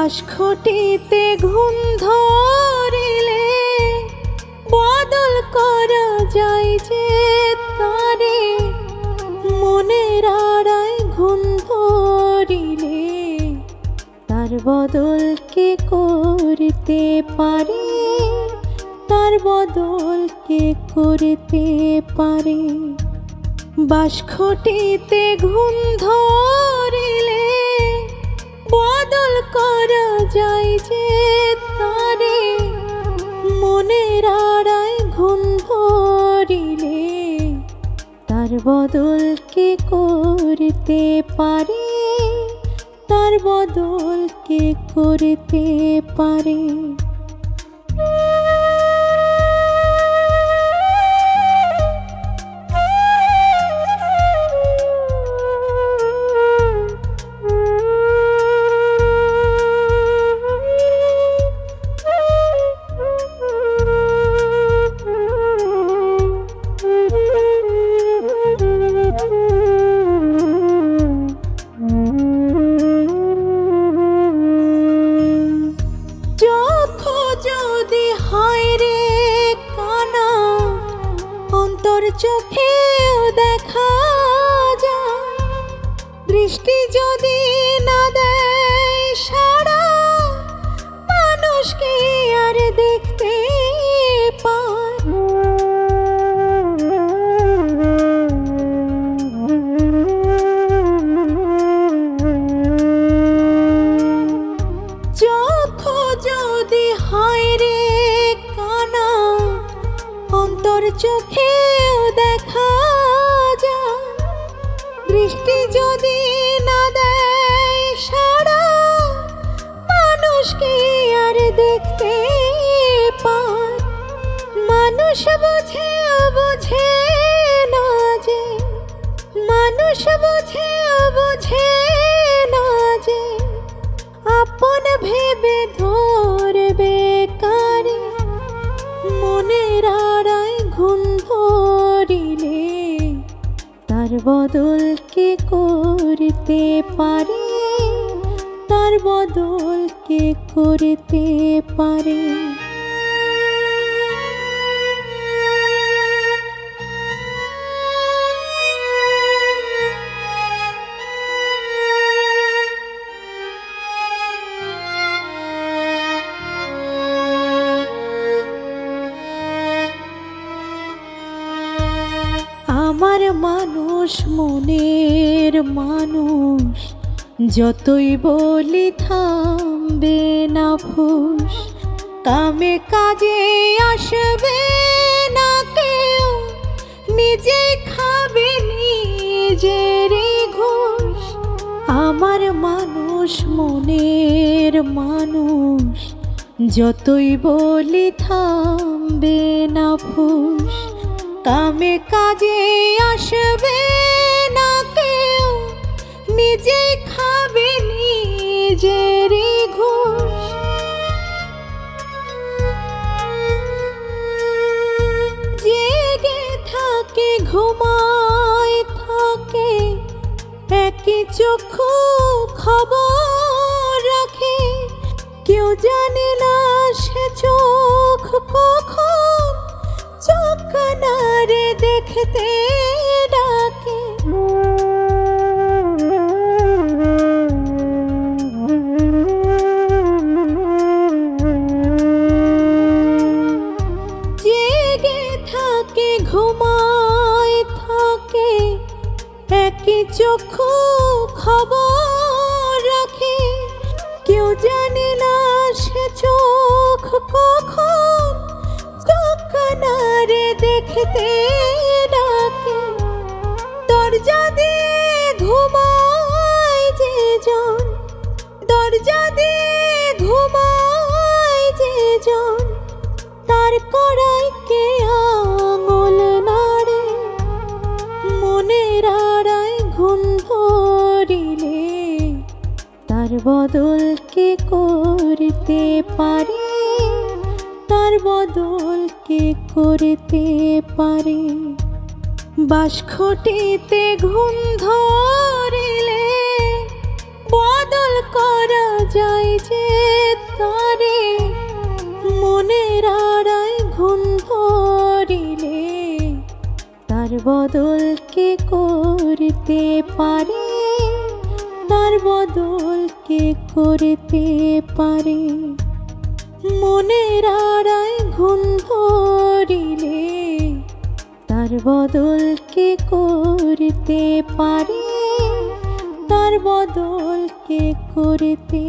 বাঁশখটিতে ঘুম ধরিলে বদল করা যায় যে তারে, মনের আড়ায় ঘুম ধরিলে তার বদল কে করতে পারে, তার বদল কে করতে পারে। বাঁশখটিতে ঘুম ধরিলে বদল করা যায় যে তারে, মনের আড়ায় ঘুম ধরিলে তার বদল কে করতে পারে, তার বদল কে করতে পারে। চোখেও দেখা যায়, দৃষ্টি যদি না দেয় সাড়া, মানুষকে আর দেখতে পায়। চোখ যদি হয় রে কানা, অন্তর চোখেও দেখা যায়, দৃষ্টি যদি না দেয় সাড়া, মানুষকে আর দেখতে পায়। মানুষ বোঝেও বোঝে না যে, মানুষ বোঝেও বোঝে না যে, আপন ভেবে ধরবে কারে, মনের আড়ায় ঘুম ধরিলে তার বদল কে করতে পারে, তার বদল কে করতে পারে। আমার মানুষ মনের মানুষ, যতই বলি থামবে না ফুস, কামে কাজে আসবে না কেউ, নিজে খাবে নিজেরই ঘুষ। আমার মানুষ মনের মানুষ, যতই বলি থামবে না ফুস, কামে কাজে আসবে না কেউ, নিজে খাবে নিজেরই ঘুষ। জেগে থাকে ঘুমায় থাকে, একই চক্ষু খবর রাখে, কেউ জানে না সে চোখ কখন চোখ কানারে দেখতে ডাকে। জেগে থাকে ঘুমায় থাকে, একই চক্ষু খবর রাখে, কেউ জানে না সে চোখ কখন চোখ কানারে দেখতে ডাকে। দরজা দিয়ে ঘুমায় যে জন, দরজা দিয়ে ঘুমায় যে জন, তার কড়াই কে আঙুল নাড়ে, মনের আড়ায় ঘুম ধরিলে তার বদল কে করতে পারে, তার বদল কে করতে পারে। বাঁশখটিতে ঘুম ধরিলে বদল করা যায় যে তারে মনের আড়ায় ঘুম ধরিলে তার বদল কে করতে পারে, তার বদল কে করতে পারে। মনের আড়ায় ঘুম ধরিলে তার বদল কে করতে পারে, তার বদল কে করতে